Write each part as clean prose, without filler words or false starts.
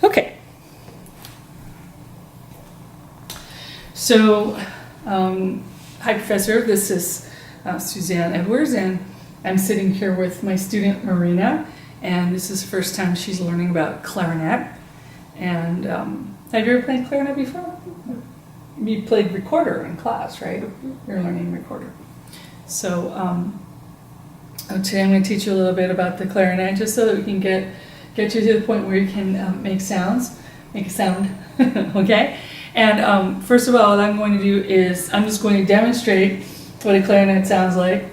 Okay. So, hi Professor, this is Suzanne Edwards, and I'm sitting here with my student Marina, and this is the first time she's learning about clarinet. And have you ever played clarinet before? You played recorder in class, right? You're learning recorder. So today I'm going to teach you a little bit about the clarinet, just so that we can get you to the point where you can make a sound, okay? And first of all, what I'm going to do is I'm just going to demonstrate what a clarinet sounds like.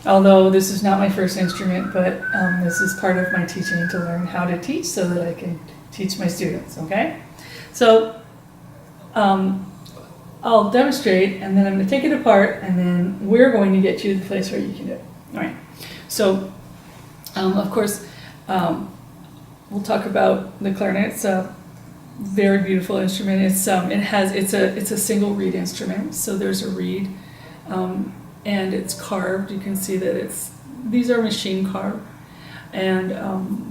Although this is not my first instrument, but this is part of my teaching to learn how to teach so that I can teach my students, okay? So I'll demonstrate, and then I'm going to take it apart, and then we're going to get you to the place where you can do it. All right. So, of course, we'll talk about the clarinet. It's a very beautiful instrument. It's a single reed instrument. So there's a reed, and it's carved. You can see that these are machine carved, and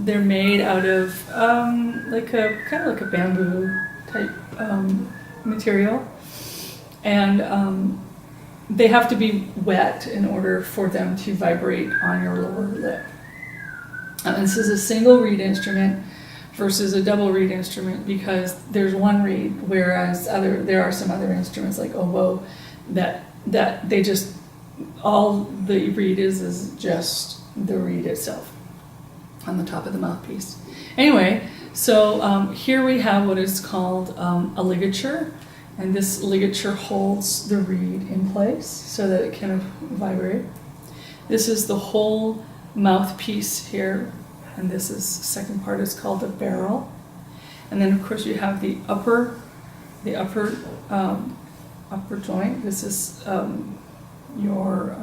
they're made out of kind of like a bamboo type material, and they have to be wet in order for them to vibrate on your lower lip. And this is a single reed instrument versus a double reed instrument because there's one reed, whereas there are some other instruments like oboe that they just, all the reed is just the reed itself on the top of the mouthpiece. Anyway, so here we have what is called a ligature, and this ligature holds the reed in place so that it can vibrate. This is the whole mouthpiece here, and this is the second part is called the barrel. And then of course you have the upper joint. This is your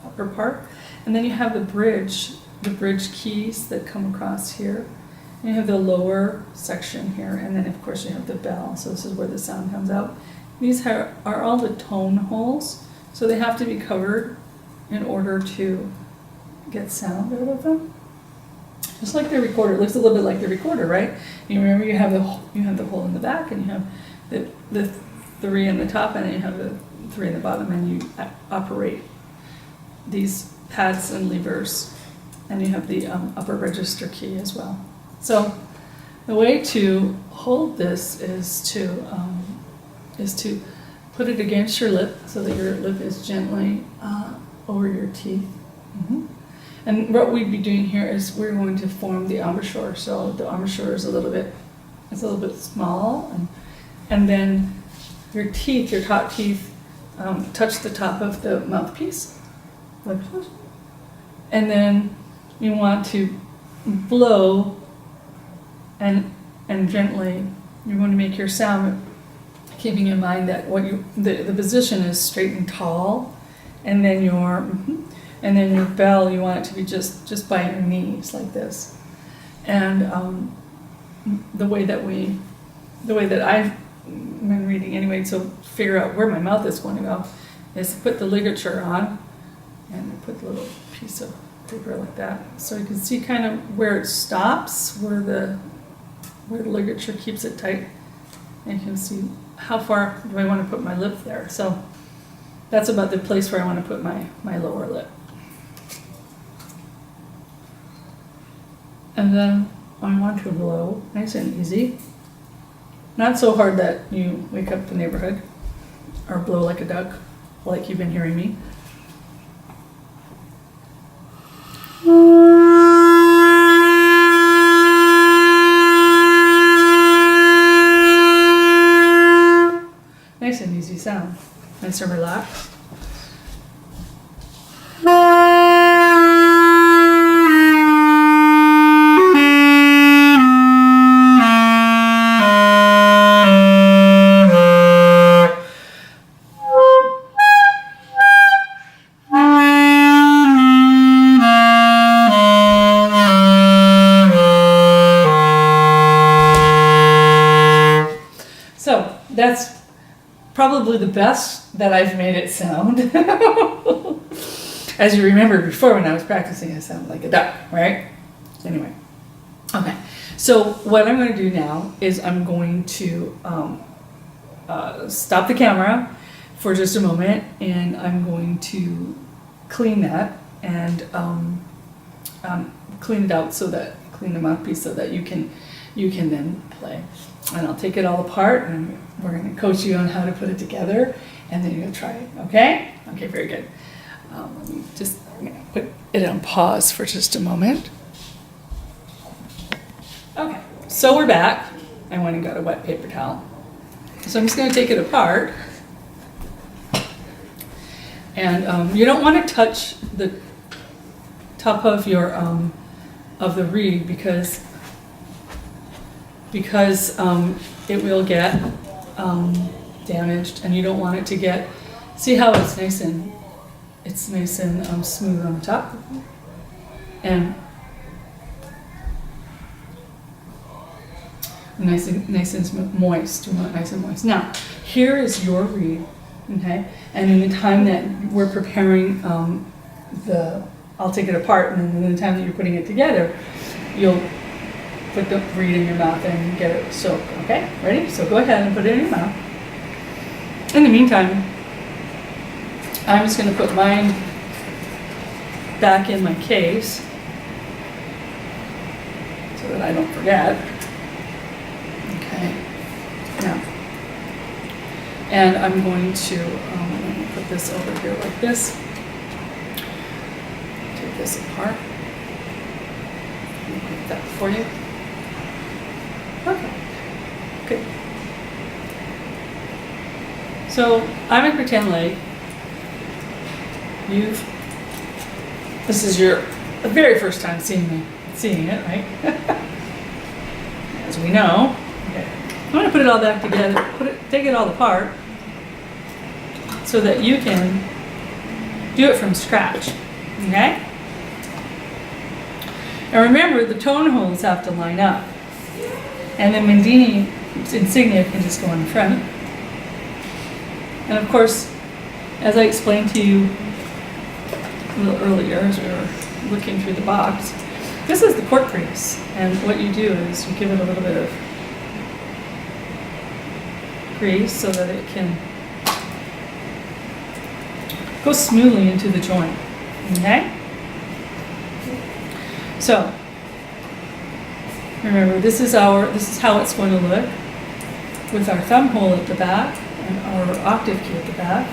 upper part, and then you have the bridge keys that come across here. And you have the lower section here, and then of course you have the bell. So this is where the sound comes out. These are all the tone holes, so they have to be covered in order to get sound out of them. Just like the recorder, it looks a little bit like the recorder, right? You remember you have the hole in the back, and you have the three in the top, and then you have the three in the bottom, and you operate these pads and levers, and you have the upper register key as well. So the way to hold this is to put it against your lip so that your lip is gently over your teeth. Mm-hmm. And what we'd be doing here is we're going to form the embouchure. So the embouchure is a little bit small, and then your top teeth touch the top of the mouthpiece, and then you want to blow. And gently, you're going to make your sound, keeping in mind that the position is straight and tall, and then your bell, you want it to be just by your knees like this. And the way that I've been reading anyway, so figure out where my mouth is going to go, is put the ligature on, and put the little piece of paper like that, so you can see kind of where it stops, where the ligature keeps it tight, and you can see how far do I want to put my lip there. So that's about the place where I want to put my lower lip. And then I want to blow nice and easy. Not so hard that you wake up the neighborhood, or blow like a duck, like you've been hearing me. Nice and easy sound. Nice and relaxed. So that's probably the best that I've made it sound. As you remember before, when I was practicing, I sounded like a duck, right? Anyway, Okay, so what I'm going to do now is I'm going to stop the camera for just a moment, and I'm going to clean that and clean it out so that clean the mouthpiece so that you can then play. And I'll take it all apart, and we're going to coach you on how to put it together, and then you'll try it. Okay? Okay, very good. Let me just put it on pause for just a moment. Okay, so we're back. I went and got a wet paper towel. So I'm just going to take it apart. And you don't want to touch the top of your of the reed because it will get damaged, and you don't want it to get. See how it's nice and smooth on the top, and nice and smooth, moist. You want it nice and moist. Now, here is your reed, okay? And in the time that we're preparing I'll take it apart, and then in the time that you're putting it together, you'll put the reed in your mouth and get it soaked, okay? Ready? So go ahead and put it in your mouth. In the meantime, I'm just going to put mine back in my case so that I don't forget. Okay. Now, and I'm going to put this over here like this. Take this apart. Let me make that for you. Okay. Good. So I'm going to pretend like this is the very first time seeing it, right? As we know. Okay. I'm going to put it all back together, take it all apart, so that you can do it from scratch, okay? And remember, the tone holes have to line up. And the Mendini insignia can just go in front. And of course, as I explained to you a little earlier, as we were looking through the box, this is the cork crease. And what you do is you give it a little bit of crease so that it can go smoothly into the joint. Okay? So, remember, this is how it's going to look with our thumb hole at the back and our octave key at the back.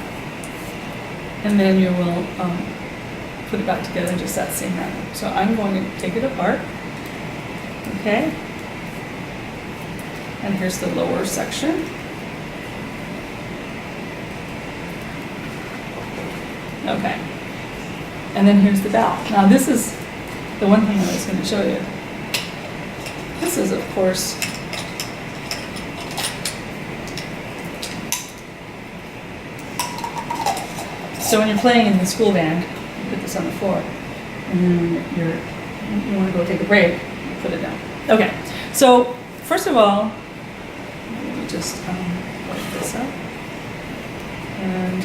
And then you will put it back together just that same manner. So I'm going to take it apart. Okay? And here's the lower section. Okay. And then here's the bell. Now this is the one thing I was going to show you. This is, of course, so when you're playing in the school band, you put this on the floor, and then when you want to go take a break, you put it down. Okay, so first of all, let me just wipe this up, and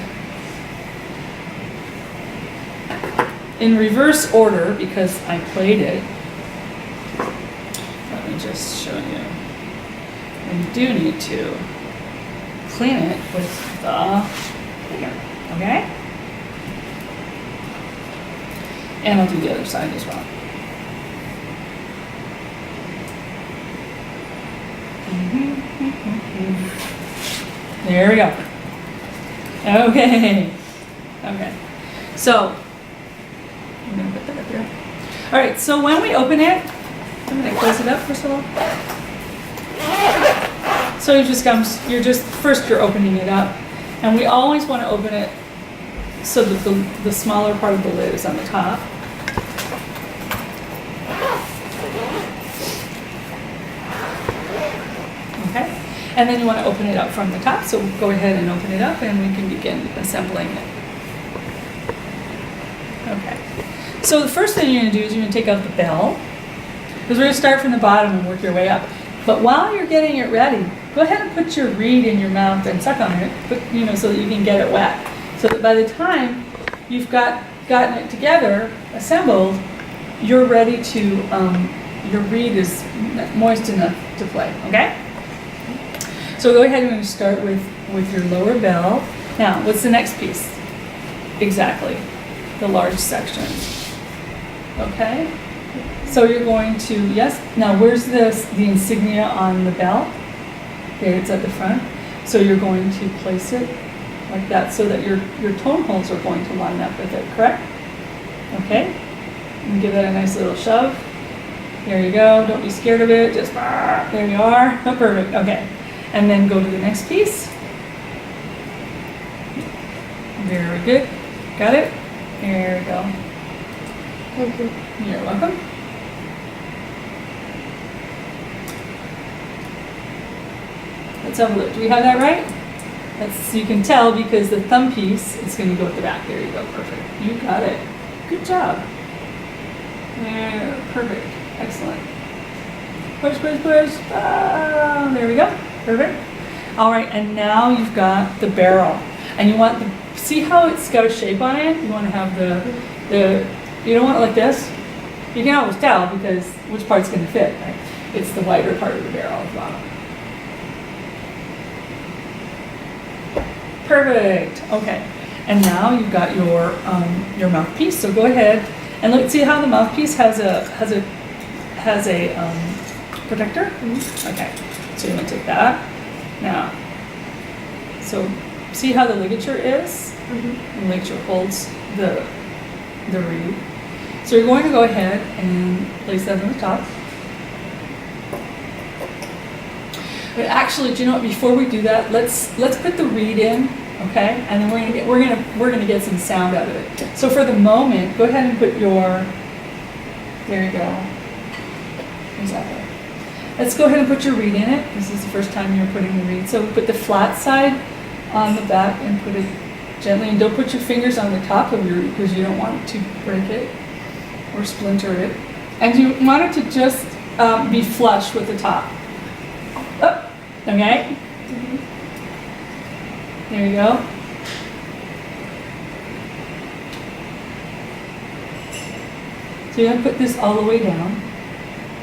in reverse order, because I played it, let me just show you. And you do need to clean it with the finger, okay? And I'll do the other side as well. There we go. Okay. Okay. So, I'm going to put that up here. All right, so when we open it, I'm going to close it up first of all. So you're opening it up. And we always want to open it so that the smaller part of the lid is on the top. Okay, and then you want to open it up from the top, so we'll go ahead and open it up and we can begin assembling it. Okay, so the first thing you're going to do is you're going to take out the bell, because we're going to start from the bottom and work your way up. But while you're getting it ready, go ahead and put your reed in your mouth and suck on it, so that you can get it wet. So that by the time you've gotten it together, assembled, you're ready to your reed is moist enough to play, okay? So go ahead and start with your lower bell. Now, what's the next piece? Exactly, the large section. Okay? So you're going to, yes, now where's the insignia on the bell? There, it's at the front. So you're going to place it like that so that your tone holes are going to line up with it, correct? Okay? And give that a nice little shove. There you go, don't be scared of it, just, there you are, perfect, okay. And then go to the next piece. Very good, got it? There we go. Thank you. You're welcome. Let's have a look, do we have that right? That's, you can tell because the thumb piece is going to go at the back. There you go, perfect. You got it. Good job. There, perfect. Excellent. Push, push, push. There we go. Perfect. All right, and now you've got the barrel. And you want the, see how it's got a shape on it? You want to have the you don't want it like this. You can always tell because which part's going to fit, right? It's the wider part of the barrel at the bottom. Perfect. Okay. And now you've got your mouthpiece. So go ahead and look. See how the mouthpiece has a protector. Mm-hmm. Okay. So you want to take that. Now, so see how the ligature is. Mm-hmm. The ligature holds the reed. So you're going to go ahead and place that on the top. But actually, do you know what? Before we do that, let's put the reed in, okay? And then we're gonna get some sound out of it. So for the moment, go ahead and put your. There you go. Exactly. Let's go ahead and put your reed in it. This is the first time you're putting the reed. So put the flat side on the back and put it gently. And don't put your fingers on the top of your reed because you don't want to break it or splinter it. And you want it to just be flush with the top. Oh, okay? Mm-hmm. There you go. So you're going to put this all the way down,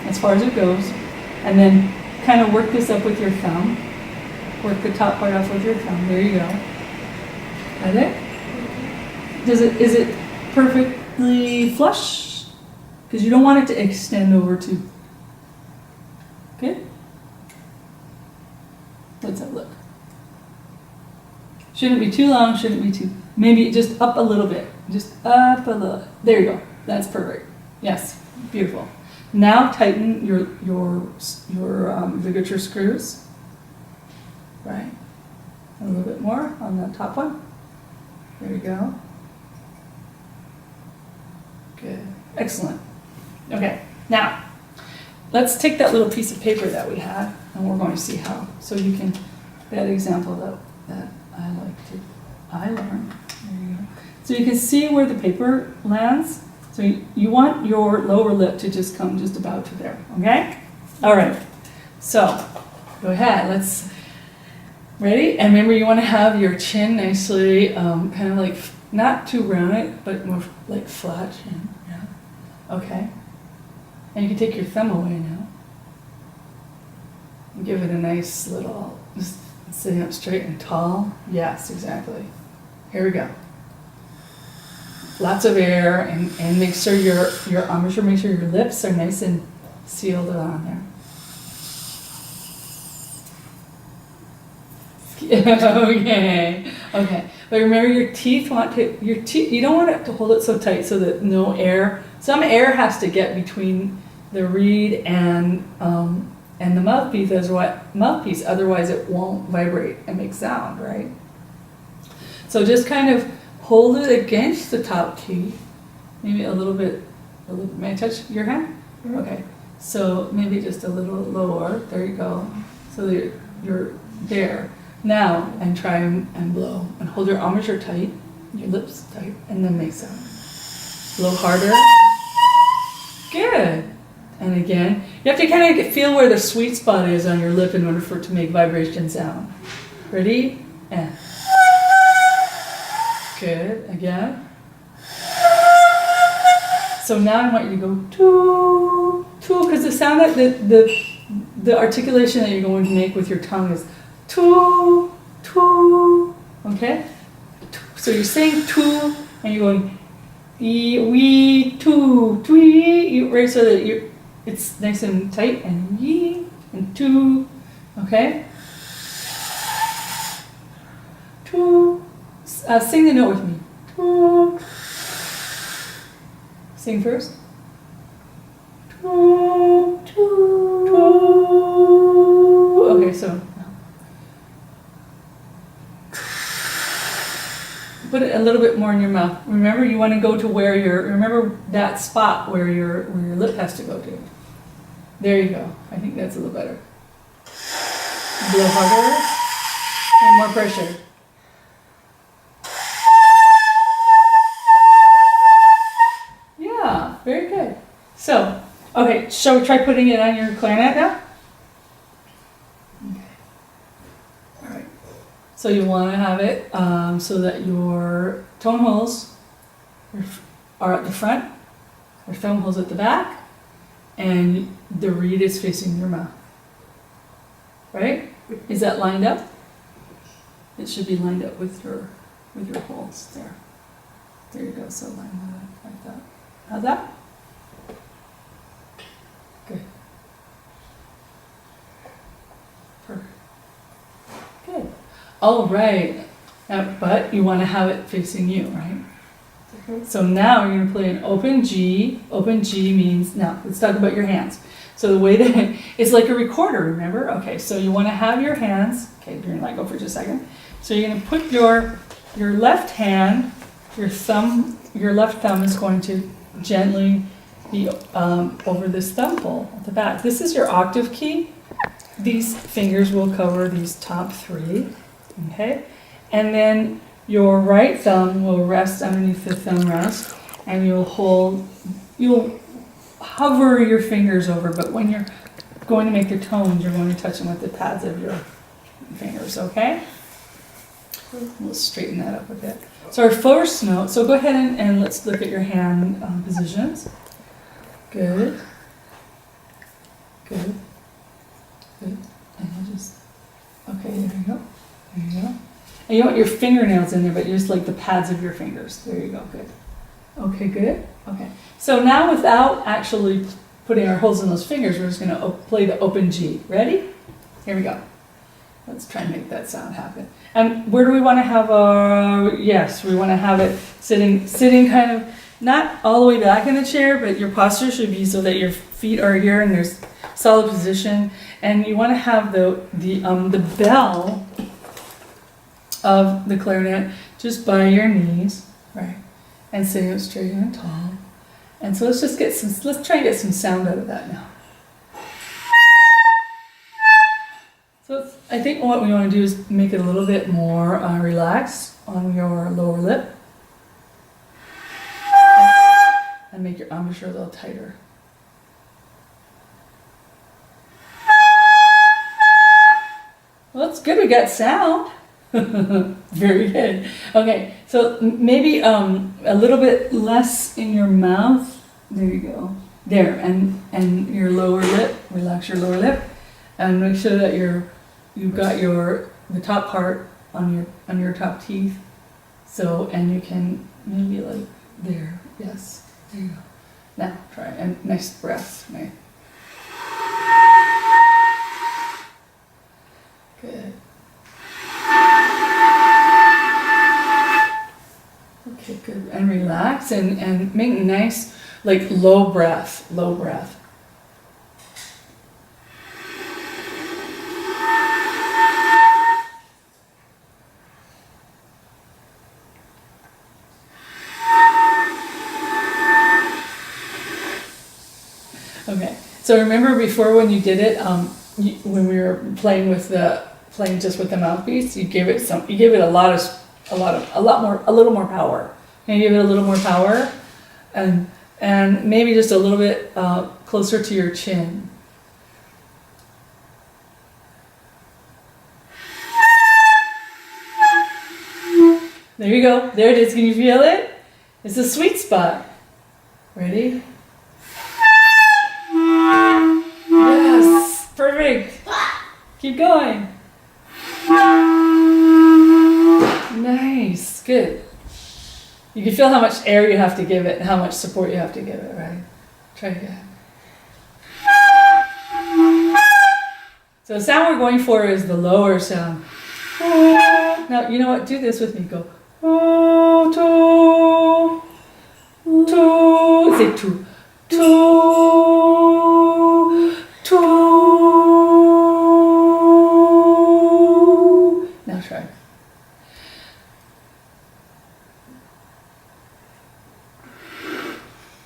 as far as it goes, and then kind of work this up with your thumb. Work the top part off with your thumb. There you go. Got it? Is it perfectly flush? Because you don't want it to extend over too. Good? Let's have a look. Shouldn't be too long, shouldn't be too, maybe just up a little bit. Just up a little. There you go. That's perfect. Yes, beautiful. Now tighten your ligature screws. Right. A little bit more on the top one. There you go. Good. Excellent. Okay. Now, let's take that little piece of paper that we had, and we're going to see how. So you can, that example that I learned. There you go. So you can see where the paper lands. So you want your lower lip to just come just about to there, okay? All right. So go ahead. Let's, ready? And remember, you want to have your chin nicely, kind of like, not too rounded, but more like flat chin. Yeah. Okay. And you can take your thumb away now. And give it a nice little, just sitting up straight and tall. Yes, exactly. Here we go. Lots of air, and make sure your embouchure, make sure your lips are nice and sealed on there. Okay. Okay. But remember, your teeth you don't want it to hold it so tight so that no air. Some air has to get between the reed and the mouthpiece. Otherwise, it won't vibrate and make sound, right? So just kind of hold it against the top teeth. Maybe a little bit. May I touch your hand? Mm-hmm. Okay. So maybe just a little lower. There you go. So you're there. Now, and try and blow. And hold your embouchure tight, your lips tight, and then make sound. Blow harder. Good. And again, you have to kind of feel where the sweet spot is on your lip in order for it to make vibration sound. Ready? And. Good. Again. So now I want you to go toot, tu, because the sound that the articulation that you're going to make with your tongue is tu, tu, okay? So you're saying tu, and you're going e, we, tu, tui, right? So that it's nice and tight, and ye, and tu, okay? Tu, sing the note with me. Tu. Sing first. Tu, tu, tu. Okay, so put it a little bit more in your mouth. Remember, you want to go to remember that spot where your lip has to go to. There you go. I think that's a little better. A little harder. And more pressure. Yeah, very good. So, okay, shall we try putting it on your clarinet now? Okay. All right. So you want to have it so that your tone holes are at the front, your tone holes at the back, and the reed is facing your mouth. Right? Is that lined up? It should be lined up with your holes there. There you go. So line that up like that. How's that? Good. Perfect. Good. All right. Now, but you want to have it facing you, right? Okay. So now you're going to play an open G. Open G means, now let's talk about your hands. So the way that it's like a recorder, remember? Okay, so you want to have your hands. Okay, you're going to let go for just a second. So you're going to put your left hand, your left thumb is going to gently be over this thumb hole at the back. This is your octave key. These fingers will cover these top three, okay? And then your right thumb will rest underneath the thumb rest, and you'll hover your fingers over, but when you're going to make your tones, you're going to touch them with the pads of your fingers, okay? We'll straighten that up a bit. So our first note, so go ahead and let's look at your hand positions. Good. Good. Good. And you just, okay, there you go. There you go. And you want your fingernails in there, but just like the pads of your fingers. There you go, good. Okay, good. Okay. So now without actually putting our holes in those fingers, we're just going to play the open G. Ready? Here we go. Let's try and make that sound happen. And where do we want to have our, yes, we want to have it sitting kind of, not all the way back in the chair, but your posture should be so that your feet are here and there's solid position. And you want to have the bell of the clarinet just by your knees, right? And sitting up straight and tall. And so let's try and get some sound out of that now. So I think what we want to do is make it a little bit more relaxed on your lower lip. And make your embouchure a little tighter. Well, that's good, we got sound. Very good. Okay, so maybe a little bit less in your mouth. There you go. There, and your lower lip. Relax your lower lip, and make sure that you've got the top part on your top teeth. So, and you can maybe like there. Yes, there you go. Now try and nice breath. Right. Good. Okay, good. And relax and make nice, like low breath. Okay, so remember before when you did it, when we were playing just with the mouthpiece, you gave it a little more power. And give it a little more power, and maybe just a little bit closer to your chin. There you go. There it is. Can you feel it? It's a sweet spot. Ready? Keep going. Nice. Good. You can feel how much air you have to give it and how much support you have to give it, right? Try again. So the sound we're going for is the lower sound. Now, you know what? Do this with me. Go. To. Say to. To. Now try.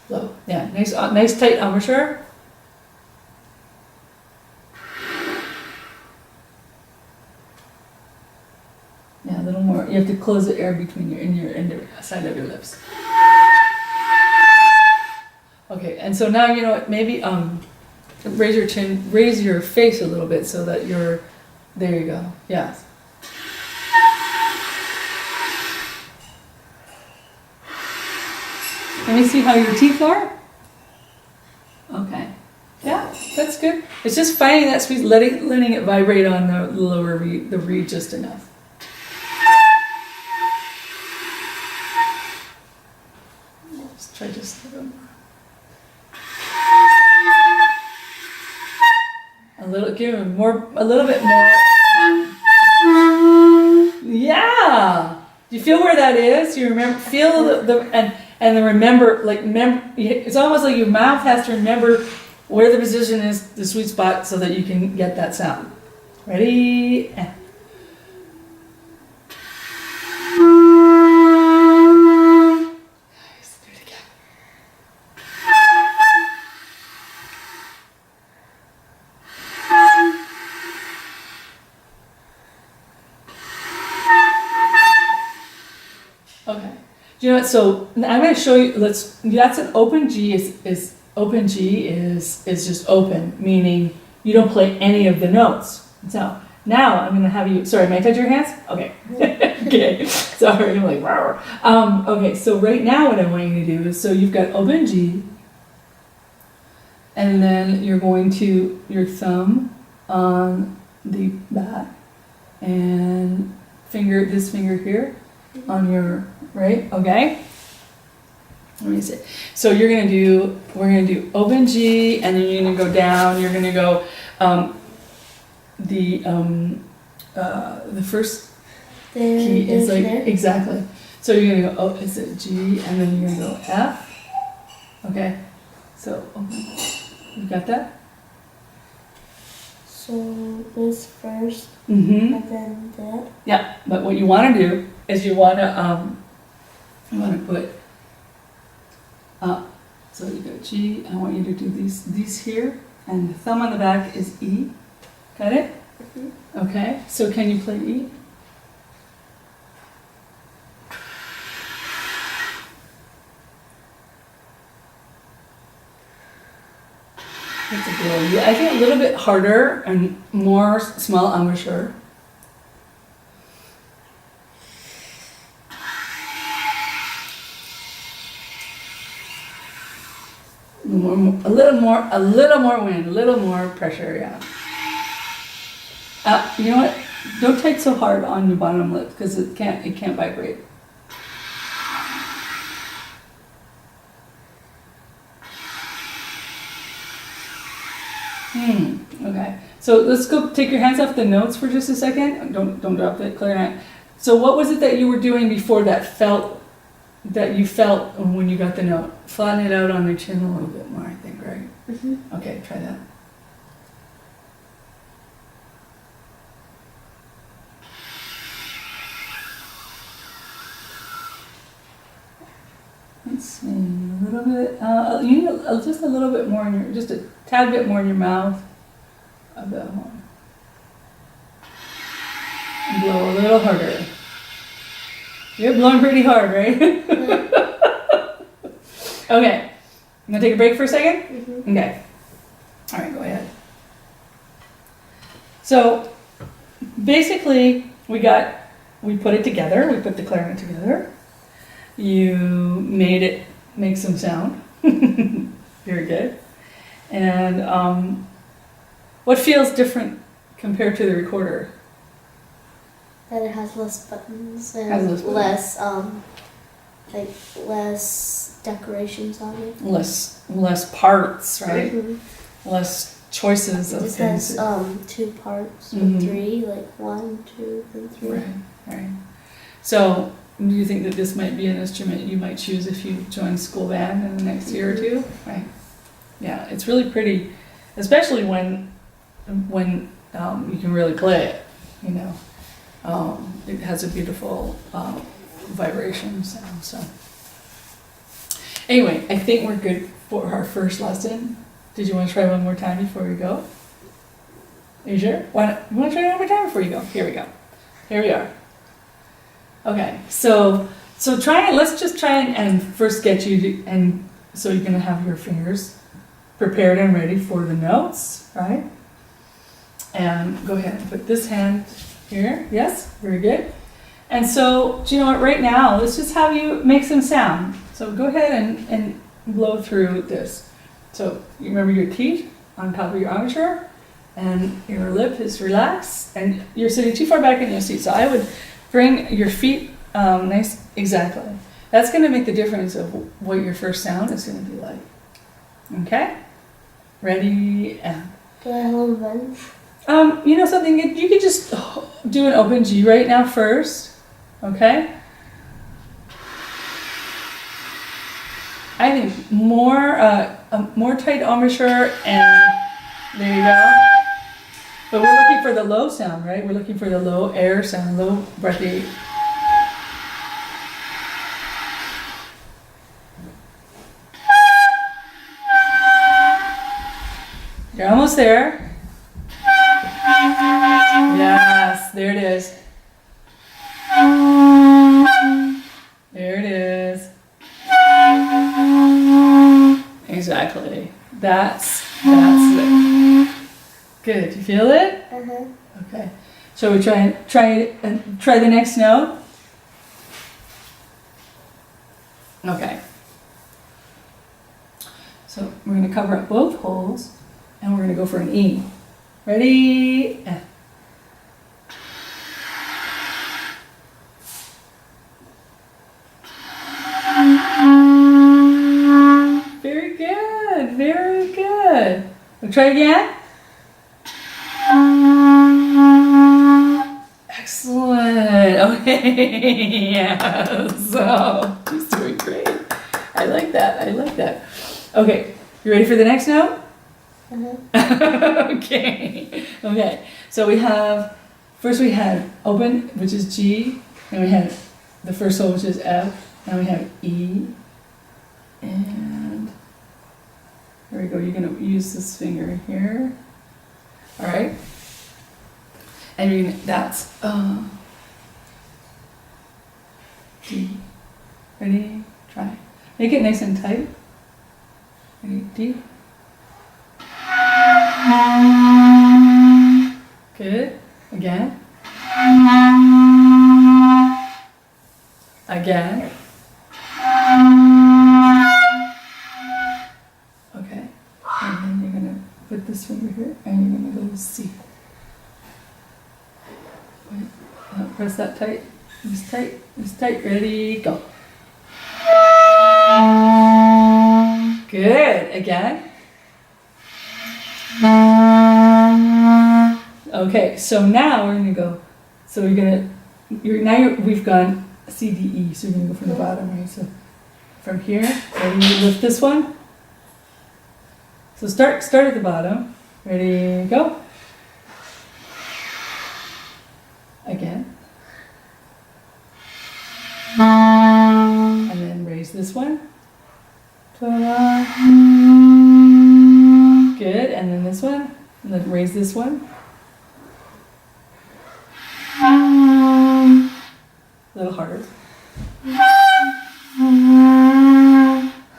Low. Yeah, nice tight embouchure. Yeah, a little more. You have to close the air between your side of your lips. Okay, and so now you know what? Maybe raise your chin, raise your face a little bit so that you're. There you go. Yes. Let me see how your teeth are. Okay. Yeah, that's good. It's just finding that squeeze, letting it vibrate on the lower reed, the reed just enough. Let's try just a little more. Give him more, a little bit more. Yeah. Do you feel where that is? You remember, feel and then remember, it's almost like your mouth has to remember where the position is, the sweet spot, so that you can get that sound. Ready? And. Nice. Do it again. Okay. Do you know what? So I'm going to show you. That's an open G. Is open G is just open, meaning you don't play any of the notes. So now I'm going to have you. Sorry, may I touch your hands? Okay. Okay. Sorry, I'm like. Rawr. Okay. So right now, what I want you to do is, so you've got open G, and then you're going to your thumb on the back, and this finger here on your right. Okay. Let me see. So we're gonna do open G, and then you're gonna go down. You're gonna go the first key is like there. Exactly. So you're gonna go it's a G, and then you're gonna go F. Okay. So you got that? So this first, Mm-hmm. and then that. Yeah. But what you want to do is you want to put. So you go G, I want you to do these here, and the thumb on the back is E. Got it? Mm-hmm. Okay, so can you play E? That's a good. Yeah, I think a little bit harder and more small embouchure. A little more wind, a little more pressure, yeah. You know what? Don't take so hard on your bottom lip because it can't vibrate. Okay. So let's go take your hands off the notes for just a second. Don't drop the clarinet. So what was it that you were doing before that you felt when you got the note? Flatten it out on your chin a little bit more, I think, right? Mm-hmm. Okay, try that. Let's see, a little bit, just a little bit more just a tad bit more in your mouth of that one. And blow a little harder. You're blowing pretty hard, right? Okay. I'm gonna take a break for a second? Mm-hmm. Okay. All right, go ahead. So basically we put it together, we put the clarinet together. You made it make some sound. Very good. And what feels different compared to the recorder? That it has less buttons and Has less buttons. less decorations on it. Less parts, right? Mhm. Less choices It of just things. has 2 parts Mhm. with 3, like 1, 2, and 3. Right, right. So, do you think that this might be an instrument you might choose if you join school band in the next year or two? Right. Yeah, it's really pretty, especially when you can really play it. You know, it has a beautiful vibration sound. So, anyway, I think we're good for our first lesson. Did you want to try one more time before we go? Are you sure? You want to try one more time before you go? Here we go. Here we are. Okay, so let's just try and first get you to, and so you're going to have your fingers prepared and ready for the notes, right? And go ahead and put this hand here. Yes, very good. And so, do you know what, right now, let's just have you make some sound. So go ahead and blow through this. So you remember your teeth on top of your embouchure, and your lip is relaxed, and you're sitting too far back in your seat. So I would bring your feet nice, exactly. That's going to make the difference of what your first sound is going to be like. Okay? Ready, and... Do I hold a bench? You know something, you could just do an open G right now first, okay? I think more tight embouchure, and there you go. But we're looking for the low sound, right? We're looking for the low air sound, low breathy. You're almost there. Yes, there it is. There it is. Exactly. That's it. Good. You feel it? Uh-huh. Okay. So we try the next note. Okay. So we're going to cover up both holes, and we're going to go for an E. Ready? Very good. Very good. We'll try again. Excellent. Okay. Yeah. So he's doing great. I like that. I like that. Okay. You ready for the next note? Uh-huh. Okay. Okay. So we had open, which is G, and we had the first hole, which is F, and we have E, and here we go. You're going to use this finger here. All right. And that's D. Ready? Try. Make it nice and tight. Ready? D. Good. Again. Again. Okay. And then you're going to put this finger here, and you're going to go C. Wait. Press that tight. It's tight. It's tight. Ready? Go. Good. Again. Okay, so now we're gonna go. So we've gone C, D, E. So you're gonna go from the bottom, right? So from here, ready? Lift this one. So start at the bottom. Ready? Go. Again. And then raise this one. Ta-da. Good, and then this one. And then raise this one. A little harder.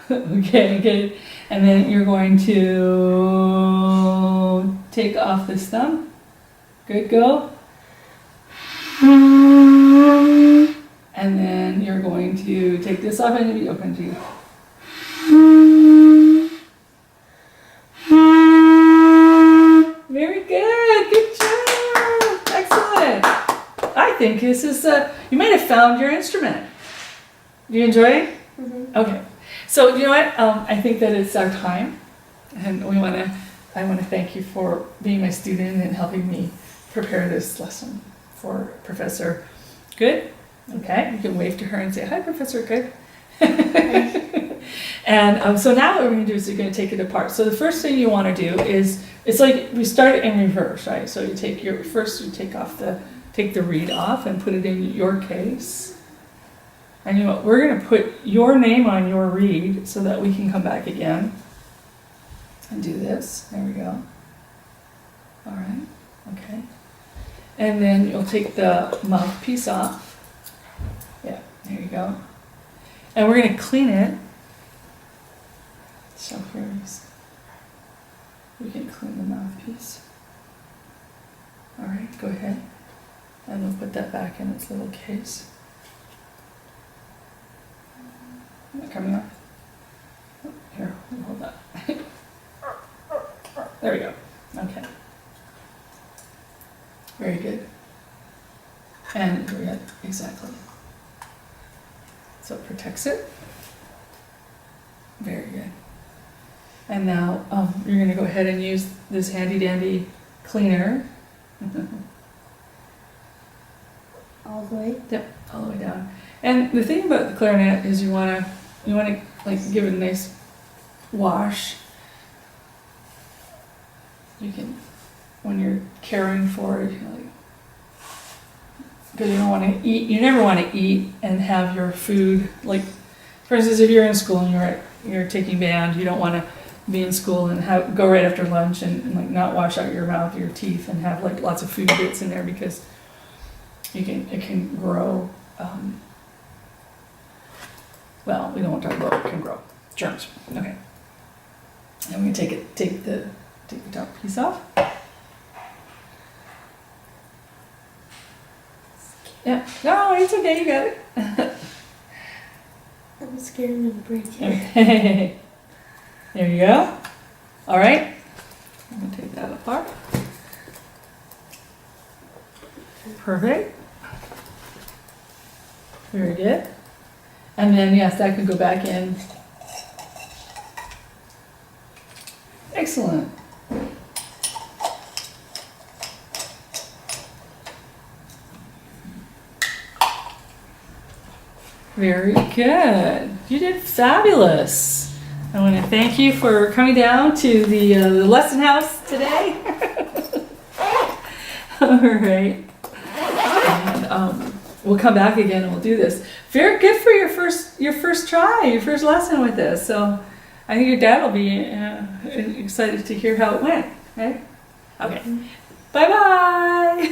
Okay, good. And then you're going to take off this thumb. Good, go. And then you're going to take this off and be open to you. Very good. Good job. think this is, you might have found your instrument. Do you enjoy it? Mm-hmm. Okay. So you know what? I think that it's our time, and I want to thank you for being my student and helping me prepare this lesson for Professor Good. Okay, you can wave to her and say, hi, Professor Good. And so now what we're going to do is you're going to take it apart. So the first thing you want to do is, it's like we start it in reverse, right? So you take you take the reed off and put it in your case. And you know what, we're going to put your name on your reed so that we can come back again and do this. There we go. All right, okay. And then you'll take the mouthpiece off. Yeah, there you go. And we're going to clean it. So here's, we can clean the mouthpiece. All right, go ahead. And we'll put that back in its little case. Is that coming off? Oh, here, we'll hold that. There we go. Okay. Very good. And here we go. Exactly. So it protects it. Very good. And now you're going to go ahead and use this handy dandy cleaner. All the way. Yep, all the way down. And the thing about the clarinet is you want to like give it a nice wash. You can, when you're caring for it, because you don't want to eat. You never want to eat and have your food, like, for instance, if you're in school and you're taking band, you don't want to be in school and go right after lunch and like not wash out your mouth, your teeth, and have like lots of food bits in there, because it can grow. Well, we don't want to talk about it can grow germs. Okay. And we're gonna take the top piece off. Yeah. No, it's okay. You got it. I'm scared I'm gonna break it. Okay. There you go. All right. I'm gonna take that apart. Perfect. Very good. And then, yes, that can go back in. Excellent. Very good. You did fabulous. I want to thank you for coming down to the lesson house today. All right. And we'll come back again and we'll do this. Very good for your first try, your first lesson with this. So I think your dad will be excited to hear how it went. Okay. Okay. Bye-bye.